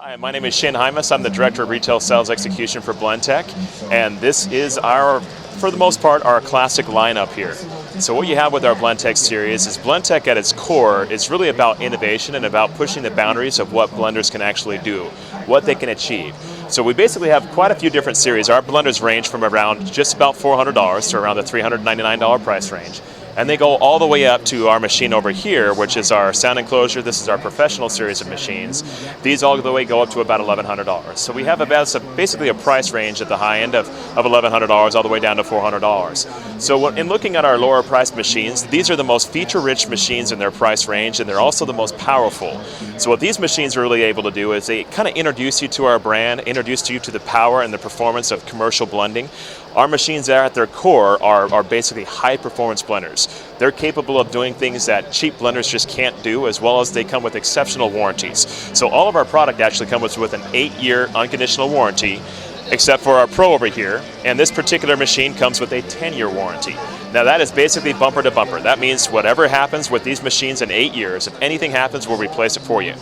Hi, my name is Shane Hymas. I'm the Director of Retail Sales Execution for Blendtec, and this is for the most part, our classic lineup here. So what you have with our Blendtec series is Blendtec at its core is really about innovation and about pushing the boundaries of what blenders can actually do, what they can achieve. So we basically have quite a few different series. Our blenders range from around just about $400 to around the $399 price range. And they go all the way up to our machine over here, which is our sound enclosure. This is our professional series of machines. These all the way go up to about $1,100. So we have basically a price range at the high end of $1,100 all the way down to $400. So in looking at our lower priced machines, these are the most feature-rich machines in their price range, and they're also the most powerful. So what these machines are really able to do is they kind of introduce you to our brand, introduce you to the power and the performance of commercial blending. Our machines at their core are basically high-performance blenders. They're capable of doing things that cheap blenders just can't do, as well as they come with exceptional warranties. So all of our product actually comes with an 8-year unconditional warranty, except for our Pro over here, and this particular machine comes with a 10-year warranty. Now that is basically bumper to bumper. That means whatever happens with these machines in 8 years, if anything happens, we'll replace it for you.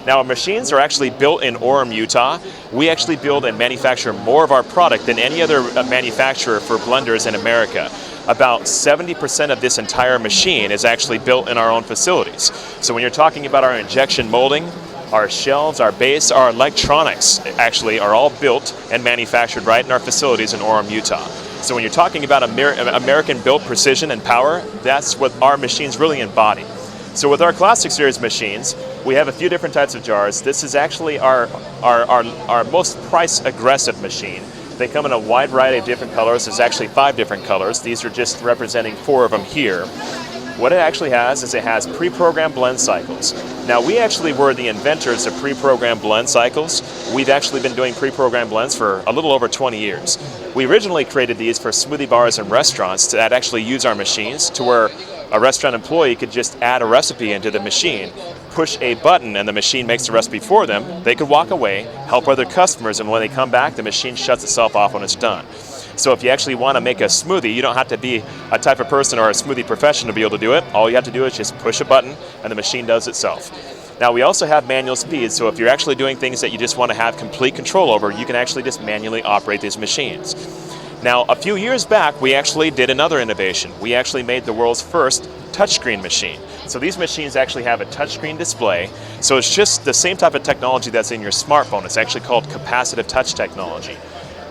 Now our machines are actually built in Orem, Utah. We actually build and manufacture more of our product than any other manufacturer for blenders in America. About 70% of this entire machine is actually built in our own facilities. So when you're talking about our injection molding, our shelves, our base, our electronics actually are all built and manufactured right in our facilities in Orem, Utah. So when you're talking about American-built precision and power, that's what our machines really embody. So with our Classic Series machines, we have a few different types of jars. This is actually our most price-aggressive machine. They come in a wide variety of different colors. There's actually 5 different colors. These are just representing 4 of them here. What it actually has is it has pre-programmed blend cycles. Now we actually were the inventors of pre-programmed blend cycles. We've actually been doing pre-programmed blends for a little over 20 years. We originally created these for smoothie bars and restaurants that actually use our machines, to where a restaurant employee could just add a recipe into the machine, push a button, and the machine makes the recipe for them. They could walk away, help other customers, and when they come back, the machine shuts itself off when it's done. So if you actually want to make a smoothie, you don't have to be a type of person or a smoothie professional to be able to do it. All you have to do is just push a button and the machine does itself. Now we also have manual speed, so if you're actually doing things that you just want to have complete control over, you can actually just manually operate these machines. Now a few years back, we actually did another innovation. We actually made the world's first touchscreen machine. So these machines actually have a touchscreen display, so it's just the same type of technology that's in your smartphone. It's actually called capacitive touch technology.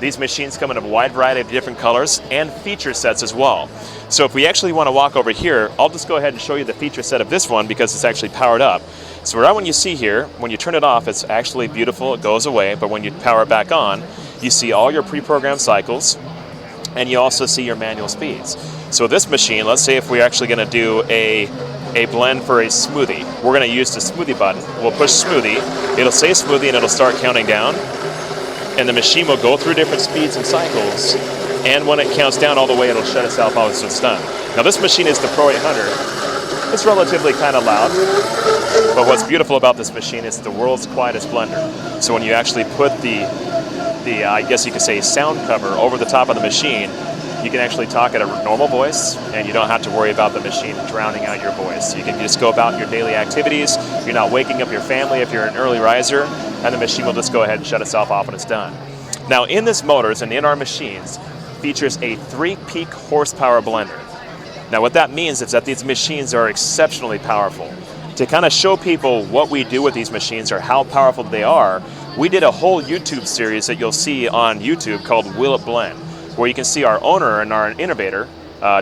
These machines come in a wide variety of different colors and feature sets as well. So if we actually want to walk over here, I'll just go ahead and show you the feature set of this one because it's actually powered up. So right when you see here, when you turn it off, it's actually beautiful, it goes away, but when you power it back on, you see all your pre-programmed cycles, and you also see your manual speeds. So this machine, let's say if we're actually going to do a blend for a smoothie, we're going to use the smoothie button. We'll push smoothie, it'll say smoothie, and it'll start counting down. And the machine will go through different speeds and cycles, and when it counts down all the way, it'll shut itself off as it's done. Now this machine is the Pro 800. It's relatively kind of loud, but what's beautiful about this machine is the world's quietest blender. So when you actually put the I guess you could say sound cover over the top of the machine, you can actually talk at a normal voice, and you don't have to worry about the machine drowning out your voice. You can just go about your daily activities. You're not waking up your family if you're an early riser, and the machine will just go ahead and shut itself off when it's done. Now in this motors and in our machines features a 3-peak horsepower blender. Now what that means is that these machines are exceptionally powerful. To kind of show people what we do with these machines or how powerful they are, we did a whole YouTube series that you'll see on YouTube called Will It Blend, where you can see our owner and our innovator,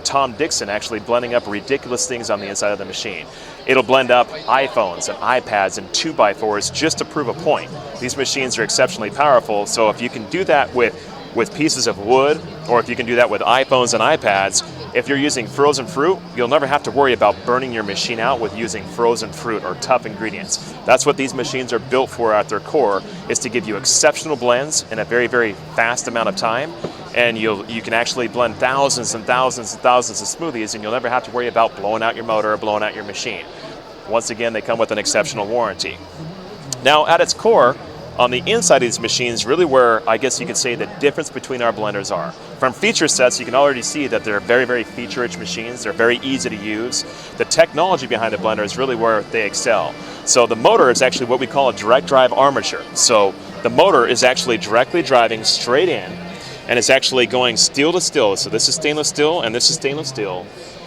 Tom Dixon, actually blending up ridiculous things on the inside of the machine. It'll blend up iPhones and iPads and 2x4s just to prove a point. These machines are exceptionally powerful, so if you can do that with pieces of wood, or if you can do that with iPhones and iPads, if you're using frozen fruit, you'll never have to worry about burning your machine out with using frozen fruit or tough ingredients. That's what these machines are built for at their core, is to give you exceptional blends in a very, very fast amount of time. And you can actually blend thousands and thousands and thousands of smoothies, and you'll never have to worry about blowing out your motor or blowing out your machine. Once again, they come with an exceptional warranty. Now, at its core, On the inside of these machines, really where I guess you could say the difference between our blenders are. From feature sets, you can already see that they're very, very feature-rich machines. They're very easy to use. The technology behind the blender is really where they excel. So the motor is actually what we call a direct drive armature. So the motor is actually directly driving straight in, and it's actually going steel to steel. So this is stainless steel, and this is stainless steel,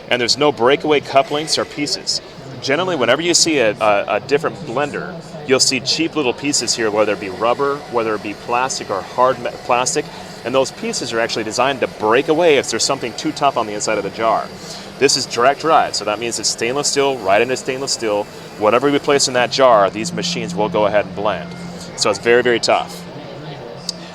and there's no breakaway couplings or pieces. Generally, whenever you see a different blender, you'll see cheap little pieces here, whether it be rubber, whether it be plastic or hard plastic, and those pieces are actually designed to break away if there's something too tough on the inside of the jar. This is direct drive, so that means it's stainless steel, right into stainless steel. Whatever we place in that jar, these machines will go ahead and blend. So it's very, very tough.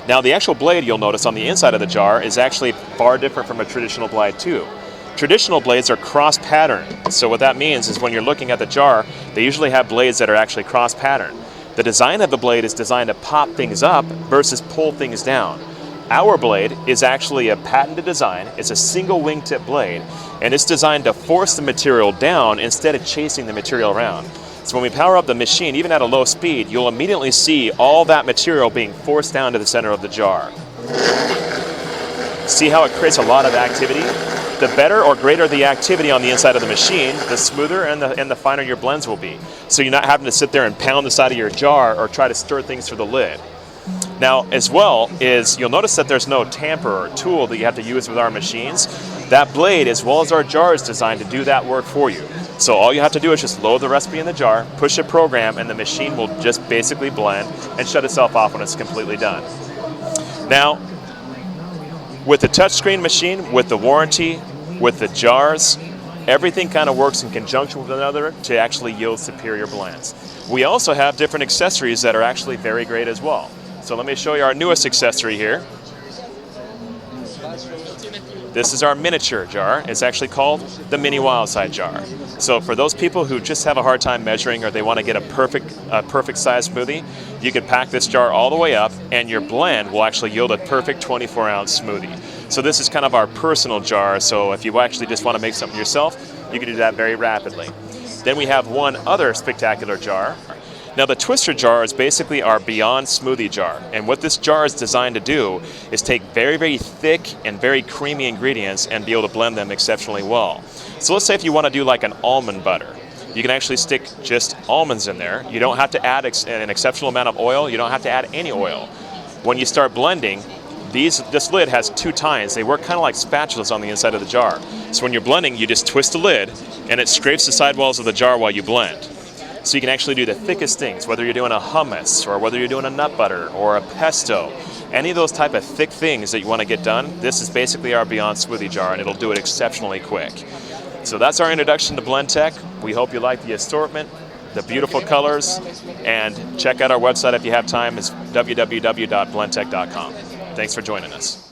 Now the actual blade, you'll notice on the inside of the jar, is actually far different from a traditional blade too. Traditional blades are cross-patterned. So what that means is when you're looking at the jar, they usually have blades that are actually cross-patterned. The design of the blade is designed to pop things up versus pull things down. Our blade is actually a patented design. It's a single wingtip blade, and it's designed to force the material down instead of chasing the material around. So when we power up the machine, even at a low speed, you'll immediately see all that material being forced down to the center of the jar. See how it creates a lot of activity? The better or greater the activity on the inside of the machine, the smoother and the finer your blends will be. So you're not having to sit there and pound the side of your jar or try to stir things through the lid. Now, as well, is you'll notice that there's no tamper or tool that you have to use with our machines. That blade, as well as our jar, is designed to do that work for you. So all you have to do is just load the recipe in the jar, push a program, and the machine will just basically blend and shut itself off when it's completely done. Now, with the touchscreen machine, with the warranty, with the jars, everything kind of works in conjunction with one another to actually yield superior blends. We also have different accessories that are actually very great as well. So let me show you our newest accessory here. This is our miniature jar. It's actually called the Mini Wildside jar. So for those people who just have a hard time measuring or they want to get a perfect size smoothie, you can pack this jar all the way up and your blend will actually yield a perfect 24-ounce smoothie. So this is kind of our personal jar, so if you actually just want to make something yourself, you can do that very rapidly. Then we have one other spectacular jar. Now the twister jar is basically our beyond smoothie jar, and what this jar is designed to do is take very, very thick and very creamy ingredients and be able to blend them exceptionally well. So let's say if you want to do like an almond butter, you can actually stick just almonds in there. You don't have to add an exceptional amount of oil. You don't have to add any oil. When you start blending, this lid has two tines. They work kind of like spatulas on the inside of the jar. So when you're blending, you just twist the lid and it scrapes the sidewalls of the jar while you blend. So you can actually do the thickest things, whether you're doing a hummus or whether you're doing a nut butter or a pesto, any of those type of thick things that you want to get done, this is basically our Beyond Smoothie jar and it'll do it exceptionally quick. So that's our introduction to Blendtec. We hope you like the assortment, the beautiful colors, and check out our website if you have time. It's www.blendtec.com. Thanks for joining us.